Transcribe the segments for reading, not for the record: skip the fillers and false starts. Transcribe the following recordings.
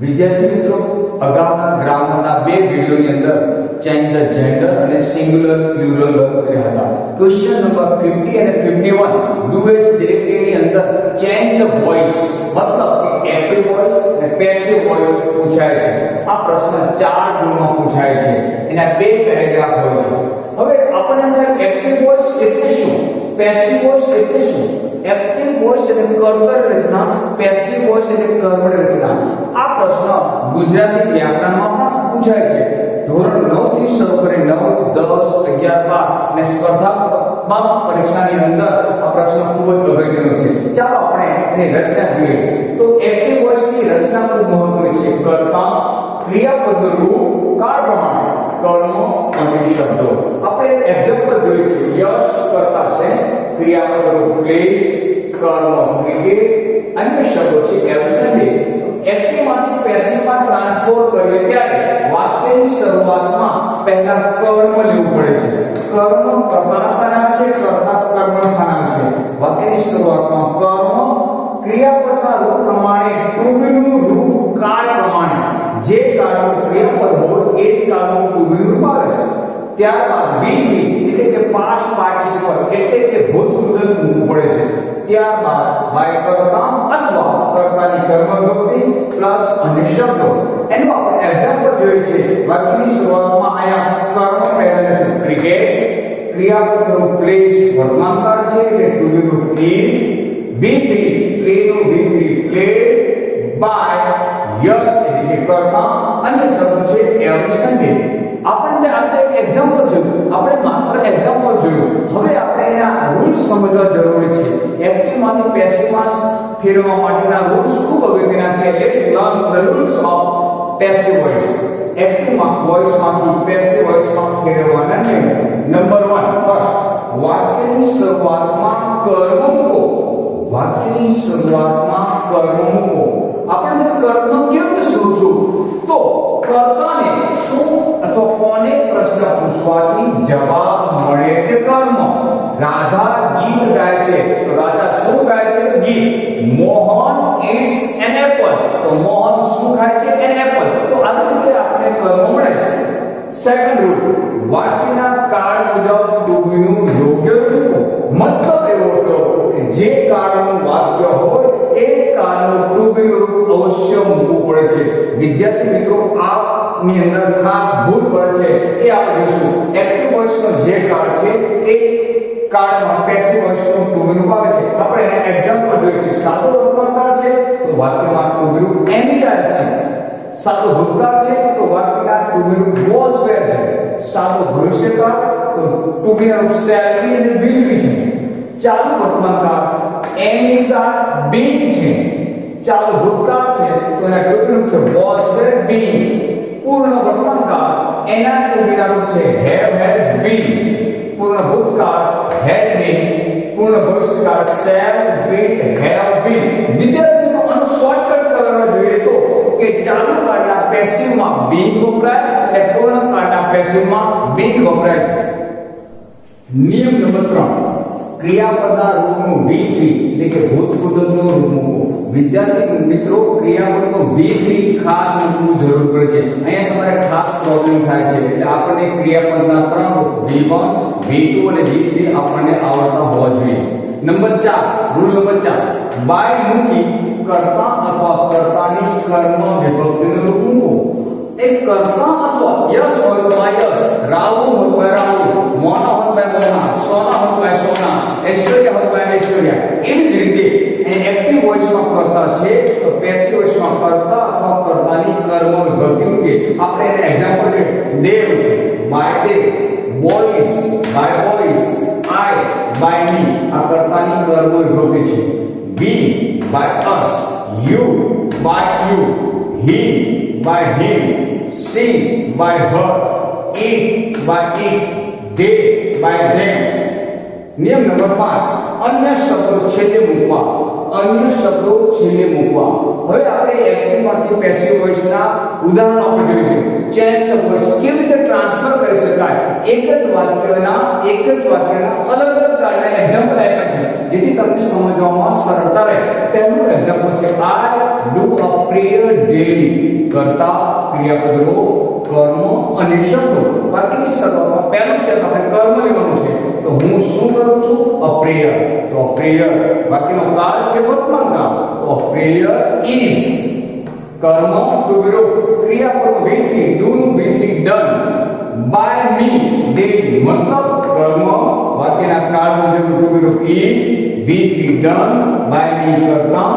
વિદ્યાર્થી મિત્રો, અગાઉના ગ્રામરના બે વિડિયોની અંદર ચેન્જ ધ જેન્ડર અને સિંગ્યુલર પ્લુરલ કર્યા હતા. ક્વેશ્ચન નંબર 50 અને 51 ડુએટ ડિરેક્ટરીની અંદર ચેન્જ ધ વોઇસ મતલબ કે એક્ટિવ વોઇસ અને પેસિવ વોઇસ પૂછાય છે. આ પ્રશ્ન 4 ગુણમાં પૂછાય છે. એના બે પેરેગ્રાફ હોય છે. હવે આપણે અંદર એક્ટિવ વોઇસ એટલે શું, પેસિવ વોઇસ એટલે શું? એક્ટિવ વોઇસ એટલે કર્મક રચના, પેસિવ વોઇસ એટલે કર્મક રચના. આ પ્રશ્ન ગુજરાતી વ્યાકરણમાં પણ પૂછાય છે. ધોરણ 9 થી શરૂ કરી 9, 10, 11, 12 અને સ્પર્ધાત્મક પરીક્ષાની અંદર આ પ્રશ્ન ખૂબ જ અગત્યનો છે. ચાલો આપણે એની રચના જોઈએ. તો એક્ટિવ વોઇસની રચના ખૂબ મહત્વની છે. કર્તા, ક્રિયાપદનું રૂપ, કાળ પ્રમાણે, કર્મ અને શબ્દો. આપણે એક્ઝામ્પલ જોઈએ છે. યશ કર્તા છે, ક્રિયાપદ રૂપ પ્લેસ, કર્મ ક્રિકેટ, અન્ય શબ્દો છે એવરી સન્ડે. એક્ટિવ માંથી પેસિવ માં ટ્રાન્સફોર કરીએ ત્યારે વાક્યની શરૂઆતમાં પહેલા કર્મ લેવું પડે છે. કર્મ કર્તાના સ્થાને આવે છે, કર્તા કર્મના સ્થાને આવે છે. વાક્યની શરૂઆતમાં કર્મ ક્રિયાપદના રૂપ પ્રમાણે ટુ બી નું રૂપ કાળ પ્રમાણે, જે કાળનું ક્રિયાપદ હોય એ જ કાળનું ટુ બી રૂપ આવે છે. ત્યારબાદ બી થી એટલે કે પાસ્ટ પાર્ટિસિપલ એટલે કે ભૂતપૂર્વ મૂકવું પડે છે. ત્યારબાદ બાય કર્તા અથવા કર્તાની કર્મ વિભક્તિ પ્લસ અન્ય શબ્દો. એનું આપણે એક્ઝામ્પલ જોઈએ છે. વાક્યની શરૂઆતમાં આયા કર્મ પહેલા છે ક્રિકેટ, ક્રિયાપદ રૂપ પ્લેસ વર્તમાન કાળ છે એટલે ટુ બી રૂપ ઇઝ, B3 પ્લે નું B3 પ્લેડ, બાય યસ એટલે કે કર્તા, અન્ય શબ્દો છે એવરી સન્ડે. આપણે આ એક એક્ઝામ્પલ જોયું, આપણે માત્ર એક્ઝામ્પલ જોયું. હવે આપણે એના રૂલ્સ સમજવા જરૂરી છે. એક્ટિવ માંથી પેસિવ માં ફેરવવા માટેના રૂલ્સ ખૂબ અગત્યના છે. Let's learn the rules of passive voice. Active voice માંથી પેસિવ વોઇસ માં ફેરવવાના નિયમો. નંબર 1, ફર્સ્ટ, વાક્યની શરૂઆતમાં કર્મ મૂકો. વાક્યની શરૂઆતમાં કર્મ મૂકો. આપણે કર્મ કેવી રીતે શોધવું? તો કર્તાને શું અથવા કોને પ્રશ્ન પૂછવાથી જવાબ મળે કે કર્મ. રાધા ગીત ગાય છે તો રાધા શું ગાય છે? ગીત. મોહન eats an apple તો મોહન શું ખાય છે? an apple. તો આ રીતે આપણે કર્મ મળે છે. સેકન્ડ રૂલ, વાક્યના કાળ મુજબ ટુ બી નું યોગ્ય રૂપ. મતલબ એવો હતો કે જે કાળનું વાક્ય હોય એ જ કાળનું ટુ બી નું રૂપ અવશ્ય મૂકવું પડે છે. વિદ્યાર્થી મિત્રો, આ ની અંદર ખાસ ભૂલ પડે છે એ આપણે જોઈશું. એક્ટિવ વોઇસનો જે કાળ છે એ કાળમાં પેસિવ વોઇસનો ટુ બી રૂપ આવે છે. આપણે એને એક્ઝામ્પલ જોઈએ છે. સાદો વર્તમાન કાળ છે તો વાક્યમાં ટુ બી રૂપ એની કાળ છે. સાદો ભૂતકાળ છે તો વાક્યના ટુ બી રૂપ વોઝ વેર છે. સાદો ભવિષ્યકાળ તો ટુ બી રૂપ શેલ બી અને વિલ બી છે. ચાલુ વર્તમાન કાળ એમ ઇઝ આર બીંગ છે. ચાલુ ભૂતકાળ છે તો એના ટુ બી રૂપ છે વોઝ વેર બીંગ. પૂર્ણ વર્તમાન કાળ એના ટુ બી ના રૂપ છે હેવ હેઝ બીન. પૂર્ણ ભૂતકાળ હેડ બીન. પૂર્ણ ભવિષ્યકાળ શેલ બીન હેવ બીન. વિદ્યાર્થીઓ આનો શોર્ટકટ કરવા જોઈએ તો કે ચાલુ કાળના પેસિવમાં બીન વપરાય અને પૂર્ણ કાળના પેસિવમાં બીન વપરાય છે. નિયમ નંબર 3, ક્રિયાપદના રૂપનું V3 એટલે કે ભૂતપૂર્વનું રૂપ મૂકો. વિદ્યાર્થી મિત્રો, ક્રિયાપદનું V3 ખાસ મૂકવું જરૂર પડે છે. અહીંયા તમારે ખાસ પ્રોબ્લેમ થાય છે. એટલે આપણને ક્રિયાપદના 3 રૂપ V1, V2 અને V3 આપણને આવડતા હોવા જોઈએ. નંબર 4, રૂલ નંબર 4, બાય મૂકી કર્તા અથવા કર્તાની કર્મ વિભક્તિનું રૂપ મૂકો. એક કર્તા અથવા યસ હોય તો બાય યસ, રાહુ હોય તો બાય રાહુ, મોના હોય તો બાય મોના, સોના હોય તો બાય સોના, ઐશ્વર્યા હોય તો બાય ઐશ્વર્યા. એવી જ રીતે એક્ટિવ વોઇસમાં કર્તા છે તો પેસિવ વોઇસમાં કર્તા અથવા કર્તાની કર્મ વિભક્તિ મૂકે. આપણે એને એક્ઝામ્પલ જોઈએ. દેવ છે by Dev, boys by boys, I by me. આ કર્તાની કર્મ વિભક્તિ છે. We by us, you by you, he by him, she by her, it by it, they by them. નિયમ નંબર 5, અન્ય શબ્દો છેલ્લે મૂકવા, અન્ય શબ્દો છેલ્લે મૂકવા. હવે આપણે એક્ટિવ માંથી પેસિવ વોઇસ ના ઉદાહરણો આપણે જોઈશું. ચેન્જ ધ વોઇસ કેવી રીતે ટ્રાન્સફર કરી શકાય, એક જ વાક્યના અલગ અલગ કારણના એક્ઝામ્પલ આપ્યા છે જેથી તમને સમજવામાં સરળતા રહે. પહેલું એક્ઝામ્પલ છે I do a prayer daily. કરતા, ક્રિયાપદો, કર્મ અને શબ્દો. વાક્યની શરૂઆતમાં પહેલું સ્ટેપ આપણે કર્મ લેવાનું છે. તો હું શું કરું છું? અ પ્રેયર. તો અ પ્રેયર વાક્યનો કાળ છે વર્તમાન કાળ. તો અ પ્રેયર ઇઝ કર્મ ટુ બી રૂપ, ક્રિયાપદ V3 do નું V3 done by me daily. મતલબ કર્મ વાક્યના કાળ મુજબ ટુ બી રૂપ is V3 done by me કરતા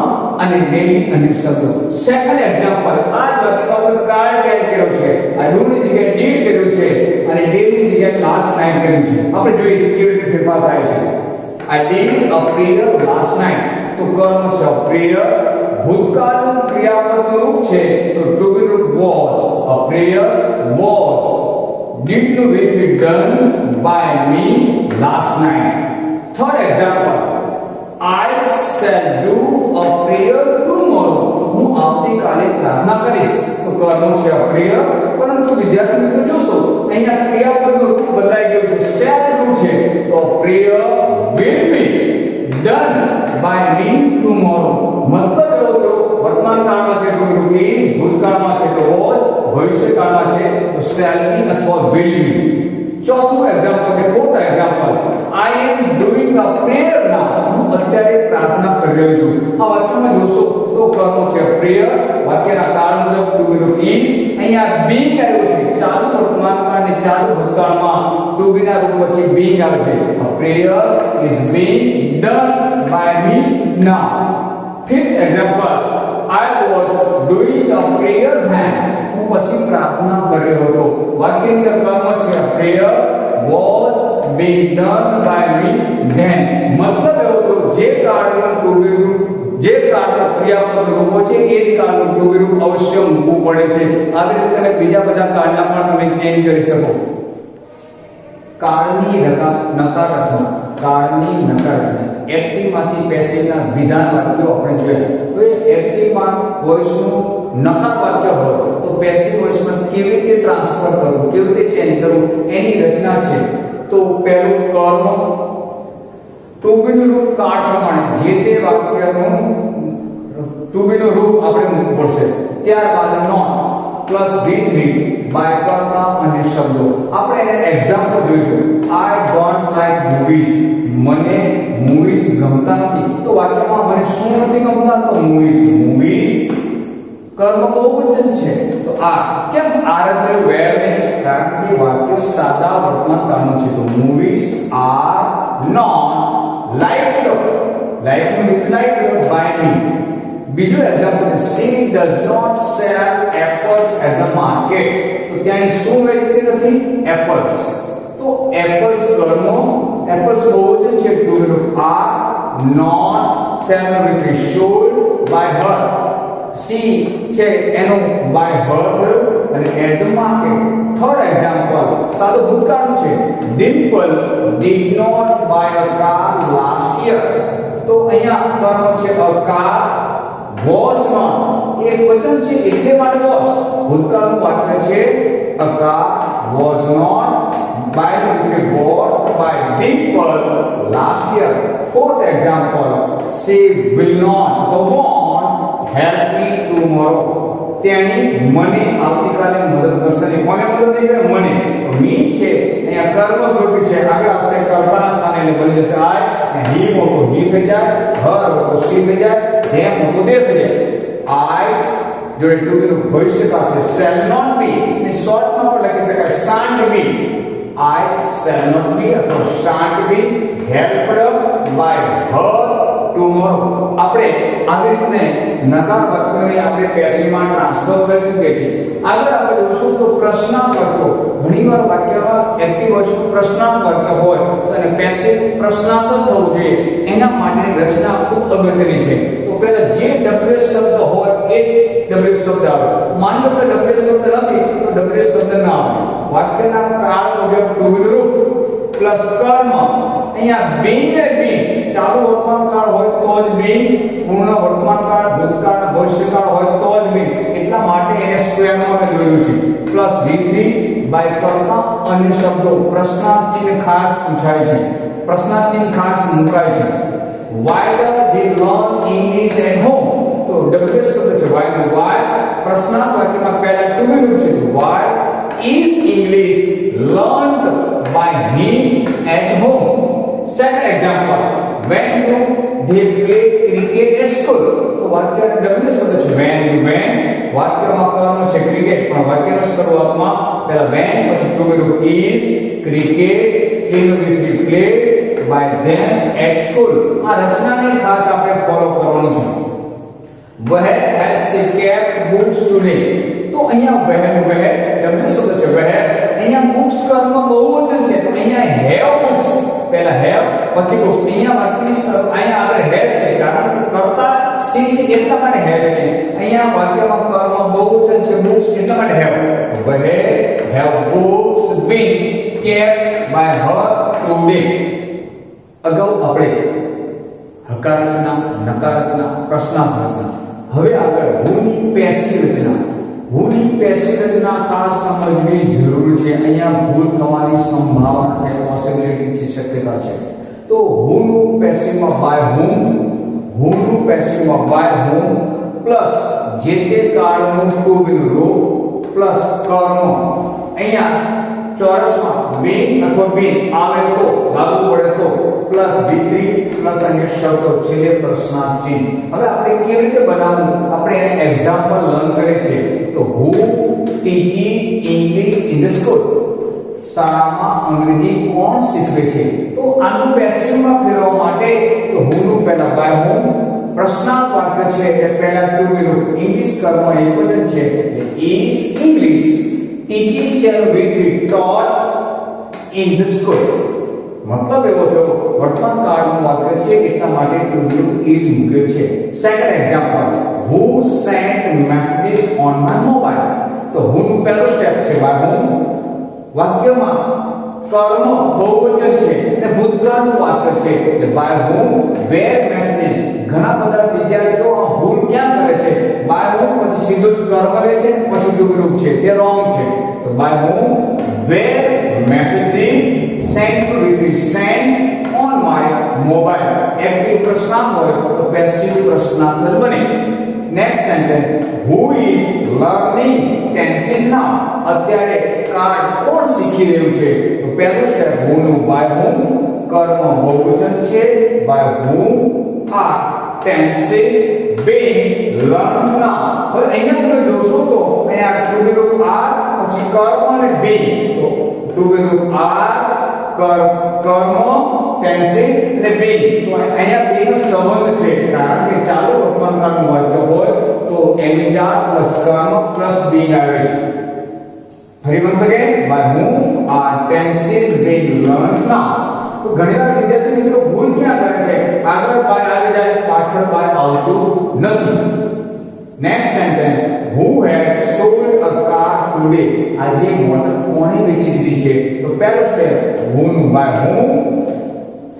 અને daily અને શબ્દો. સેકન્ડ એક્ઝામ્પલ આ જ વાક્યનો આપણે કાળ ચેન્જ કર્યો છે. આ do ની જગ્યાએ did કર્યું છે અને daily ની જગ્યાએ last night કર્યું છે. આપણે જોઈએ કેવી રીતે ફેરફાર થાય છે. I did a prayer last night. તો કર્મ છે a prayer, ભૂતકાળનું ક્રિયાપદનું રૂપ છે તો to be રૂપ was. A prayer was. Did નું V3 done by me last night. Third example, I shall do a prayer tomorrow. હું આવતીકાલે પ્રાર્થના કરીશ. તો કર્મ છે a prayer, પરંતુ વિદ્યાર્થી મિત્રો જોશો અહીંયા ક્રિયાપદનું રૂપ બદલાઈ ગયું છે. shall do છે તો prayer will be done by me tomorrow. મતલબ એવો તો વર્તમાન કાળમાં છે તો રૂપ is, ભૂતકાળમાં છે તો was, ભવિષ્યકાળમાં છે તો shall be અથવા will be. ચોથું એક્ઝામ્પલ છે, fourth example, I am doing a prayer now. હું અત્યારે પ્રાર્થના કરી રહ્યો છું. આ વાક્યમાં જોશો તો કર્મ છે prayer, વાક્યના કાળ મુજબ to be રૂપ is. અહીંયા being આવ્યું છે. ચાલુ વર્તમાન કાળ અને ચાલુ ભૂતકાળમાં to be ના રૂપ પછી being આવે છે. A prayer is being done by me now. Fifth example, I was doing a prayer then. હું પછી પ્રાર્થના કર્યો હતો. વાક્યની અંદર કર્મ છે prayer was being done by me then. મતલબ એવો તો જે કાળનું to be રૂપ, જે કાળનું ક્રિયાપદ રૂપો છે એ જ કાળનું to be રૂપ અવશ્ય મૂકવું પડે છે. આવી રીતે તમે બીજા બધા કાળના પણ તમે ચેન્જ કરી શકો. કાળની નકાર રચના, કાળની નકાર રચના. એક્ટિવ માંથી પેસિવ ના વિધાન વાક્યો આપણે જોયા. તો એ એક્ટિવ માં વોઇસ નું નકાર વાક્ય હોય તો પેસિવ વોઇસ માં કેવી રીતે ટ્રાન્સફર કરવું, કેવી રીતે ચેન્જ કરવું એની રચના છે. તો પહેલું કર્મ ટુ બી નું રૂપ કાળ પ્રમાણે જે તે વાક્યનું ટુ બી નું રૂપ આપણે મૂકવું પડશે. ત્યારબાદ નોટ પ્લસ V3 બાય કર્તા અને શબ્દો. આપણે એને એક્ઝામ્પલ જોઈશું. I don't like movies. મને મૂવીઝ ગમતા નથી. તો વાક્યમાં મને શું નથી ગમતા? તો મૂવીઝ. કર્મ બહુવચન છે તો આ. કેમ આર વેર ને? કારણ કે વાક્ય સાદા વર્તમાન કાળનું છે. તો movies are not liked. Liked નું લાઇક્ડ બાય મી. બીજું example, she does not sell apples at the market. તો ત્યાં શું વેચતી નથી? એપલ્સ. તો એપલ્સ કર્મ, એપલ્સ બહુવચન છે to be are not sell with should by her. she છે એનો by her થયો અને at the market. Third example સાદું ભૂતકાળનું છે. Dimple did not buy a car last year. તો અહીંયા કર્મ છે a car was not. એક વચન છે એટલે માટે was. ભૂતકાળનું વાક્ય છે a car was not by the bought by Dimple last year. Fourth example, she will not help me tomorrow. તેણી મને આવતીકાલે મદદ કરશે નહીં. કોને મદદ નહીં કરે? મને. મી છે અહીંયા કર્મ પ્રવૃત્તિ છે. આગળ આવશે કર્તાના સ્થાને એટલે બની જશે I અને he મોટો he થઈ જાય, her મોટો she થઈ જાય, them મોટો they થઈ જાય. I જોડે ટુ બી નું ભવિષ્યકાળ છે shall not be. ને શોર્ટમાં પણ લખી શકાય shan't be. I shall not be અથવા shan't be helped by her tomorrow. આપણે આવી રીતે નકાર વાક્યોને આપણે પેસિવમાં ટ્રાન્સફર કરી શકીએ છીએ. આગળ આપણે જોશું તો પ્રશ્નાર્થ વાક્યો. ઘણીવાર વાક્યમાં એક્ટિવ વોઇસનું પ્રશ્નાર્થ વાક્ય હોય તો એને પેસિવ પ્રશ્નાર્થ જ થવું જોઈએ. એના માટેની રચના ખૂબ અગત્યની છે. તો પહેલા જે WS શબ્દ હોય એ જ WS શબ્દ આવે. માની લો કે WS શબ્દ નથી તો WS શબ્દ ના આવે. વાક્યના કાળ મુજબ ટુ બી રૂપ પ્લસ કર્મ. અહીંયા being ચાલુ વર્તમાન કાળ હોય બી પૂર્ણ વર્તમાનકાળ ભૂતકાળ ભવિષ્યકાળ હોય તો જ બી એટલા માટે એને સ્ક્વેરમાં મેં જોયું છે પ્લસ V3 બાય કર્તા અને શબ્દો પ્રશ્નાર્થ ચિહ્ન ખાસ પૂછાય છે પ્રશ્નાર્થ ચિહ્ન ખાસ મુકાય છે why does he learn English at home તો W શબ્દ છે why નો why પ્રશ્નાર્થ વાક્યમાં પહેલા ટુ બી રૂપ છે why is English learned by him at home. Second example, when do they play cricket at school? તો વાક્ય W શબ્દ છે when વાક્યમાં કર્મ છે ક્રિકેટ પણ વાક્યની શરૂઆતમાં પહેલા when પછી ટુ બી રૂપ is cricket in with played by them at school. આ રચનાને ખાસ આપણે ફોલો કરવાનું છે. Where has she kept books today? તો અહીંયા where W શબ્દ છે where અહીંયા books કર્મ બહુવચન છે તો અહીંયા have books પહેલા have પછી books અહીંયા વાક્યની અહીંયા આગળ has છે કારણ કે કર્તા she છે એટલા માટે has છે અહીંયા વાક્યમાં કર્મ બહુવચન છે books એટલા માટે have where have books been kept by her today. અગાઉ આપણે હકાર રચના નકાર રચના પ્રશ્નાર્થ રચના હવે આગળ હુની પેસિવ રચના હુની પેસિવ રચના ખાસ સમજવી જરૂરી છે અહીંયા ભૂલ થવાની સંભાવના છે પોસિબિલિટી છે શક્યતા છે તો હુનું પેસિવમાં બાય હુનું પેસિવમાં બાય હુમ પ્લસ જે તે કાળનું ટુ બી રૂપ પ્લસ કર્મ અહીંયા ચોરસમાં બિન અથવા બિન આવે તો લાગુ પડે તો પ્લસ V3 પ્લસ અન્ય શબ્દો છેલ્લે પ્રશ્નાર્થ ચિહ્ન હવે આપણે કેવી રીતે બનાવવું આપણે એને એક્ઝામ્પલ લર્ન કરીએ છીએ તો who teaches English in the school શાળામાં અંગ્રેજી કોણ શીખવે છે તો આનું પેસિવમાં ફેરવવા માટે તો who નું પહેલા by whom પ્રશ્નાર્થ વાક્ય છે એટલે પહેલા ટુ બી રૂપ ઇંગ્લિશ કર્મ એકવચન છે એટલે is English teaches shall be taught in the school मतलब એવો થયો વર્તમાન કાળનું વાક્ય છે એટલા માટે ટુ બી રૂપ is મૂક્યો છે second example who sent messages on my mobile તો who નું પહેલું સ્ટેપ છે by whom વાક્યમાં કર્મ બહુવચન છે અને ભૂતકાળનું વાક્ય છે એટલે by whom were messages ઘણા બધા વિદ્યાર્થીઓ આ ભૂલ ક્યાં કરે છે by whom પછી સીધું જ કર્મ લે છે પછી ટુ બી રૂપ છે તે રોંગ છે તો by whom were messages sent to be sent on my mobile active પ્રશ્નાર્થ હોય તો પેસિવ પ્રશ્નાર્થ જ બને next sentence who is learning tenses now અત્યારે કાર્ડ કોણ શીખી રહ્યું છે તો પહેલું સ્ટેપ who નું by whom કર્મ બહુવચન છે by whom are tenses being learned now હવે અહીંયા તમે જોશો તો અહીંયા ટુ બી રૂપ are પછી કર્મ અને being તો ટુ બી રૂપ are કર્મ tenses અને being તો અહીંયા being નો સંબંધ છે કારણ કે ચાલુ વર્તમાનકાળનું વાક્ય હોય તો એમિજા પ્લસ કર્મ પ્લસ being આવે છે ફરી once again by whom are tenses being learned now તો ઘણીવાર વિદ્યાર્થી મિત્રો ભૂલ ક્યાં કરે છે આગળ બાય આવી જાય પાછળ બાય આવતું નથી next sentence who has sold a car today આજે મોટર કોણે વેચી દીધી છે તો પહેલું સ્ટેપ who નું by whom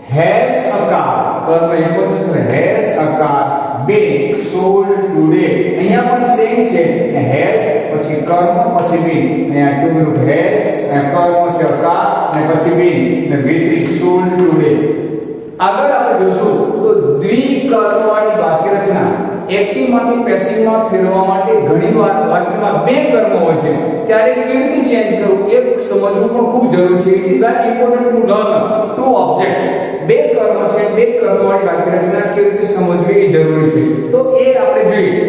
has a car કર્મ એકવચન છે has a car being sold today અહીંયા પણ સેમ છે has પછી કર્મ પછી being અહીંયા ટુ બી રૂપ has અને કર્મ છે a car અને પછી being અને V3 sold today આગળ આપણે જોશું તો દ્વિકર્મવાળી વાક્ય રચના એક્ટિવ માંથી પેસિવ માં ફેરવવા માટે ઘણીવાર વાક્યમાં બે કર્મ હોય છે ત્યારે કેવી રીતે ચેન્જ કરવું એ સમજવું પણ ખૂબ જરૂરી છે it is very important to learn to object બે કર્મ છે બે કર્મવાળી વાક્ય રચના કેવી રીતે સમજવી એ જરૂરી છે તો એ આપણે જોઈએ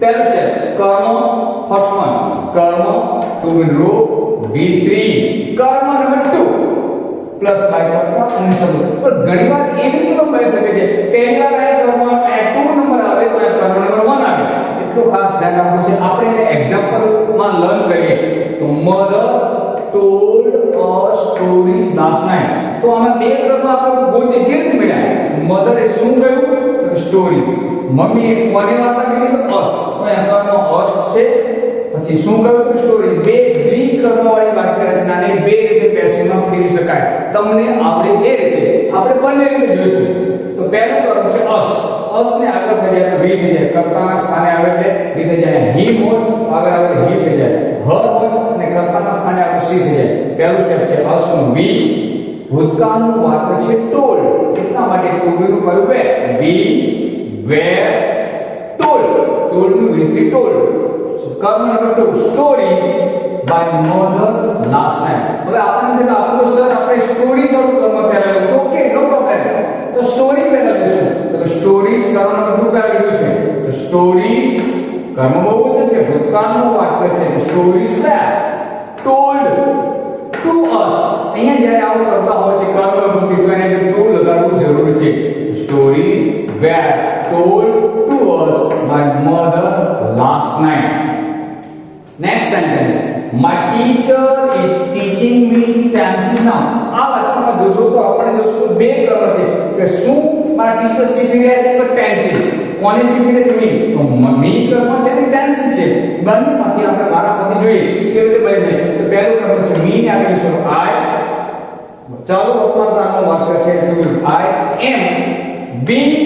પહેલું સ્ટેપ કર્મ ફર્સ્ટ વન કર્મ ટુ બી રૂપ V3 કર્મ નંબર 2 પ્લસ બાય કરતા અને શબ્દ પણ ઘણીવાર એવી રીતે પણ બની શકે છે પહેલા આ કર્મ આ 2 નંબર આવે તો આ કર્મ નંબર 1 આવે એટલું ખાસ ધ્યાન રાખવું છે આપણે એને એક્ઝામ્પલ માં લર્ન કરીએ તો મધર ટોલ્ડ અસ સ્ટોરીઝ લાસ્ટ નાઈટ તો આમાં બે કર્મ આપણે ગોતે કેવી રીતે મળ્યા મધરે શું કહ્યું તો સ્ટોરીઝ મમ્મીએ કોને વાર્તા કરી તો અસ તો આ કર્મ અસ છે પછી શું કહ્યું તો સ્ટોરી બે દ્વિકર્મવાળી વાક્ય રચનાને બે રીતે પેસિવમાં ફેરવી શકાય તમને આવડે એ રીતે આપણે બંને રીતે જોઈશું તો પહેલું કર્મ છે અસ અસ ને આગળ થઈ જાય વી થઈ જાય, કર્તાના સ્થાને આવે એટલે વી થઈ જાય, him હોય તો આગળ આવે હી થઈ જાય, her હોય અને કર્તાના સ્થાને આવે સી થઈ જાય. પહેલું સ્ટેપ છે અસ નું વી. ભૂતકાળનું વાક્ય છે told, એટલા માટે to be નું કયું were, we were told, told નું વી told. કર્મ number 2 stories by mother last night. હવે આપણે કે આપણો સર આપણે સ્ટોરીઝ વાળું કર્મ પહેલા લેવું છે, ઓકે નો પ્રોબ્લેમ. તો સ્ટોરી પહેલા લેશું, તો સ્ટોરીઝ કર્મ નંબર 2 પહેલા લીધું છે, તો સ્ટોરીઝ કર્મ બહુવચન છે, ભૂતકાળનું વાક્ય છે, stories were told to us. અહીંયા જ્યારે આવું કરતા હોય છે કર્મ નંબર 2 તો એને to લગાડવું જરૂરી છે. Stories were told to us by mother last night. Next sentence, my teacher is teaching me pencil now. આ વાક્યમાં જોશો તો આપણે જોશું બે કર્મ છે કે શું મારા ટીચર શીખવી રહ્યા છે તો પેન્સિલ. કોને શીખવી રહી છે? મી. તો મી કર્મ છે ને પેન્સિલ છે, બંનેમાંથી આપણે મારા પતિ જોઈએ કેવી રીતે બની જાય. તો પહેલું કર્મ છે મી ને આગળ જોશું આઈ. ચાલુ વર્તમાનકાળનું વાક્ય છે આઈ એમ બીંગ.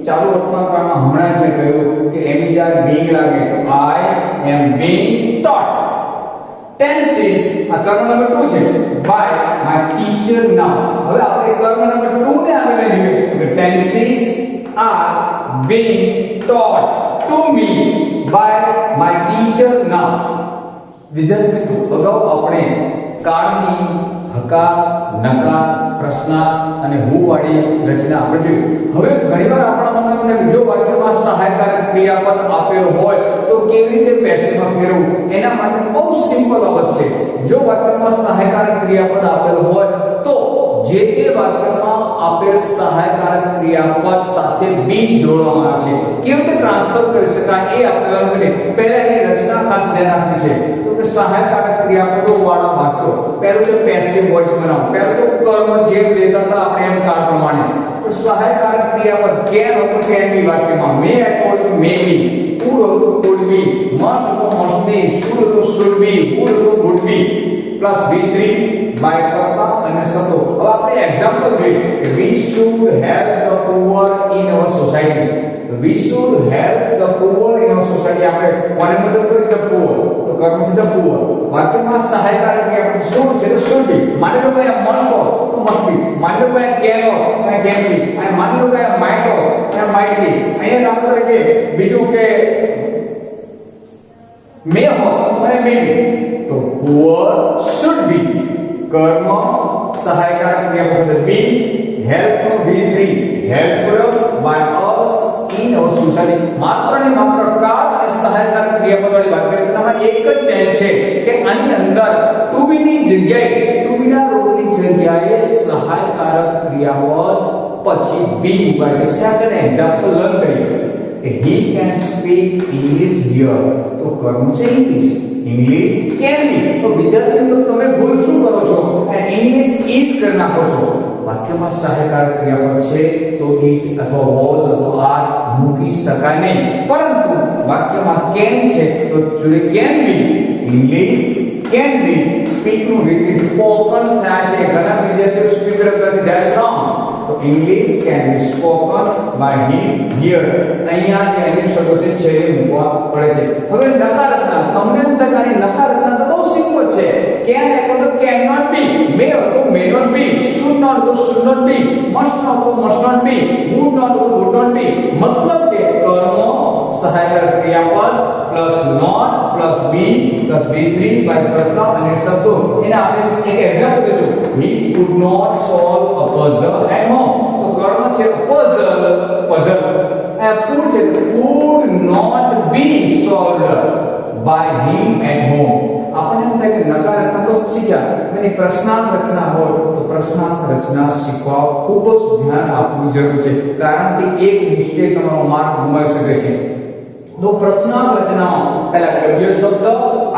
ચાલુ વર્તમાનકાળમાં હમણાં જ મેં કહ્યું કે એમ જ્યારે બીંગ લાગે તો આઈ એમ બીંગ taught. tenses આ કર્મ નંબર 2 છે by my teacher now. હવે આપણે કર્મ નંબર 2 ને આગળ લઈ જઈએ તો tenses are being taught to me by my teacher now. વિદ્યાર્થી મિત્રો, અગાઉ આપણે કાળની હકાર, નકાર, પ્રશ્ન અને હુ વાળી રચના આપણે જોઈ. હવે ઘણીવાર આપણા મનમાં એમ થાય કે જો વાક્યમાં સહાયકારક ક્રિયાપદ આપેલ હોય તો કેવી રીતે પેસિવમાં ફેરવવું? એના માટે બહુ સિમ્પલ બાબત છે. જો વાક્યમાં સહાયકારક ક્રિયાપદ આપેલ હોય તો જે તે વાક્યમાં આપેલ સહાયકારક ક્રિયાપદ સાથે બી જોડવામાં આવે છે. કેવી રીતે ટ્રાન્સફર કરી શકાય એ આપણે લખીએ. પહેલા એની રચના ખાસ ધ્યાન રાખવી છે. તો કે સહાયકારક ક્રિયાપદો વાળા વાક્યો. પહેલું છે પેસિવ વોઇસ બનાવો. પહેલું તો કર્મ જે લેતા હતા આપણે એમ કાળ પ્રમાણે. તો સહાયકારક ક્રિયાપદ કેન હતો કેન બી વાક્યમાં, મે હતો તો મે બી, કુડ હતો કુડ બી, મસ્ટ હતો મસ્ટ બી, શુડ હતો શુડ બી, વુડ હતો would be, plus V3 by કરતા અને સતો. હવે આપણે એક્ઝામ્પલ જોઈએ કે we should help the poor in our society. તો we should help the poor in our society. આપણે કોને મદદ કરી? the poor. તો કર્મ છે the poor. વાક્યમાં સહાયકારક ક્રિયાપદ should છે તો should be. માની લો કે must હો તો must be. માની લો કે can હો તો can be. અને માની લો કે might હો તો might be. અહીંયા દાખલા તરીકે બીજું કે may હો તો may be. તો poor should be. કર્મ સહાયકારક ક્રિયાપદ be, help no V3 helped by us in our society. માત્ર ને માત્ર કાળ અને સહાયકારક ક્રિયાપદ વાળી વાક્ય રચનામાં એક જ ચેન્જ છે કે આની અંદર to be ની જગ્યાએ to be ના રૂપની જગ્યાએ સહાયકારક ક્રિયાપદ પછી be મુકાય છે. સેકન્ડ એક્ઝામ્પલ લર્ન કરીએ કે he can speak English here. તો કર્મ છે ઇંગ્લિશ, ઇંગ્લિશ કેન બી. તો વિદ્યાર્થી મિત્રો તમે ભૂલ શું કરો છો? ઇંગ્લિશ ઇઝ કરી નાખો છો. વાક્યમાં સહાયકારક ક્રિયાપદ છે તો ઇઝ અથવા વોઝ અથવા આર મૂકી શકાય નહીં. પરંતુ વાક્યમાં કેન છે તો જોડે can be, English can be. Speak નું વિથ સ્પોકન થાય છે. ઘણા વિદ્યાર્થીઓ સ્પીક કરતા ધેટ્સ રોંગ. તો English can be spoken by him here. અહીંયા કેન શબ્દો છે છેડે મૂકવા પડે છે. હવે નકાર રચના તમને એમ થાય કે નકાર રચના તો બહુ સિમ્પલ છે. કેન એટલે તો કેન નોટ બી, મે તો may not be, should not તો should not be, must not તો must not be, would not તો વુડ નોટ બી. મતલબ કે કર્મ સહાયક ક્રિયાપદ plus not plus be plus V3 by કરતા અને શબ્દો. એને આપણે એક એક્ઝામ્પલ દઈશું. he could not solve a puzzle at home. તો કર્મ છે puzzle, puzzle. આ could છે could not be solved by him at home. આપણને એમ થાય કે નકાર રચના તો શીખ્યા, એની પ્રશ્નાર્થ રચના હોય તો પ્રશ્નાર્થ રચના શીખવા ખૂબ જ ધ્યાન આપવું જરૂરી છે. કારણ કે એક મિસ્ટેક તમારો માર્ક ગુમાવી શકે છે. તો પ્રશ્નાર્થ રચનામાં પહેલા ગદ્ય શબ્દ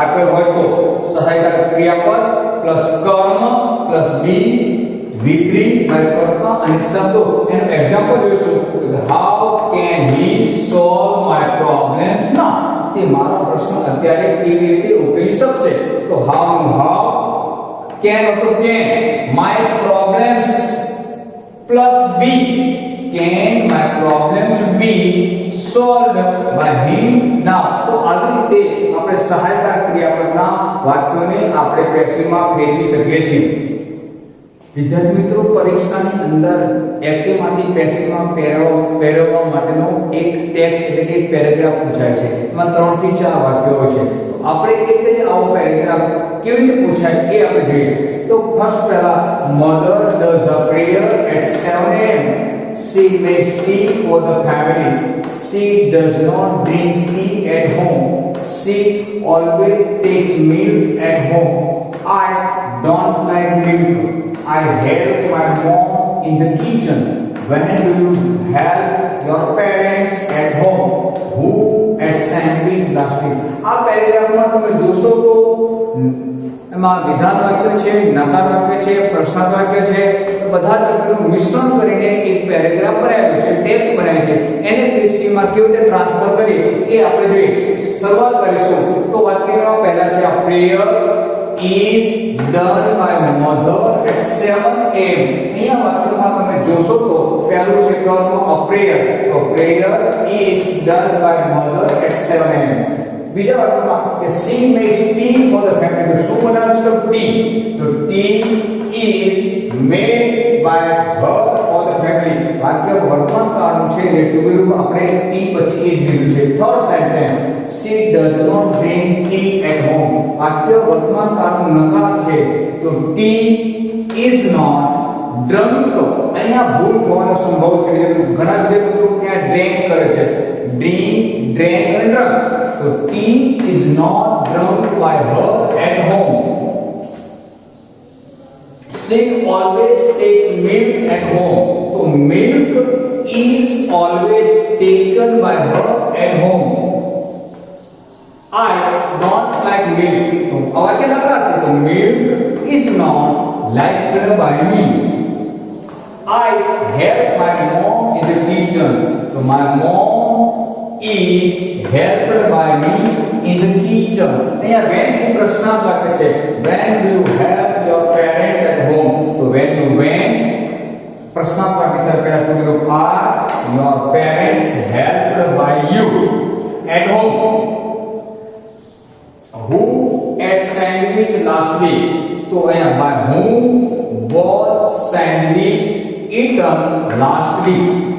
આપેલ હોય તો સહાયકારક ક્રિયાપદ પ્લસ કર્મ પ્લસ બી V3 બાય કર્તા અને શબ્દો. એનું એક્ઝામ્પલ જોઈશું. How can he solve my problems now. તે મારો પ્રશ્ન અત્યારે કેવી રીતે ઉકેલી શકશે? તો હાઉ નું હાઉ, કેન તો can, my problems plus be can my problems be solved by him now. તો આવી રીતે આપણે સહાયતા ક્રિયાપદના વાક્યોને આપણે પેસિવમાં ફેરવી શકીએ છીએ. વિદ્યાર્થી મિત્રો, પરીક્ષાની અંદર એક્ટિવમાંથી પેસિવમાં ફેરવવા માટેનો એક ટેક્સ્ટ એટલે કે પેરેગ્રાફ પૂછાય છે. એમાં 3 થી 4 વાક્યો હોય છે. આપણે એટલે જ આવો પેરેગ્રાફ કેવી રીતે પૂછાય એ આપણે જોઈએ. તો ફર્સ્ટ પહેલા mother does a prayer at 7 am. She makes tea for the family. She does not drink tea at home. She always takes milk at home. I don't like milk. I help my mom in the kitchen. When do you help your parents at home? Who ate sandwich last week? આ પેરેગ્રાફમાં તમે જોશો તો એમાં વિધાન વાક્ય છે, નકાર વાક્ય છે, પ્રશ્નાર્થ વાક્ય છે, બધા જ વાક્યોનું મિશ્રણ કરીને એક પેરેગ્રાફ બનાવ્યો છે, ટેક્સ્ટ બનાવ્યો છે. એને પીસીમાં કેવી રીતે ટ્રાન્સફર કરીએ એ આપણે જોઈએ. શરૂઆત કરીશું તો વાક્યમાં પહેલા છે આ prayer is done by mother at 7 am. અહીંયા વાક્યમાં તમે જોશો તો પહેલું છે કર્મ a prayer. તો prayer is done by mother at 7 am. બીજા વાક્યમાં કે she makes tea for the family. તો શું બનાવે છે? tea. તો tea is made by her for the family. વાક્ય વર્તમાન કાળનું છે એટલે ટુ બી રૂપ આપણે tea પછી is લીધું છે. Third sentence she does not drink tea at home. વાક્ય વર્તમાન કાળનું નકાર છે. તો tea is not drunk. અહીંયા ભૂલ થવાનો સંભવ છે. ઘણા વિદ્યાર્થીઓ ત્યાં ડ્રિંક કરે છે. ડ્રિંક, ડ્રેન્ક અને ડ્રંક. તો tea is not drunk by her at home. She always takes milk at home. So milk is always taken by her at home. I don't like milk. तो वाक्य नकार છે. तो milk is not liked by me. I help my mom in the kitchen. So my mom is helped by me in the kitchen. અહીંયા when થી પ્રશ્નાર્થ વાક્ય છે. When do you help your parents at home? So when પ્રશ્નાર્થ વાક્ય છે. પહેલા પૂરું રૂપ are your parents helped by you at home? Who ate sandwich last week? તો અહીંયા by whom was sandwich eaten last week?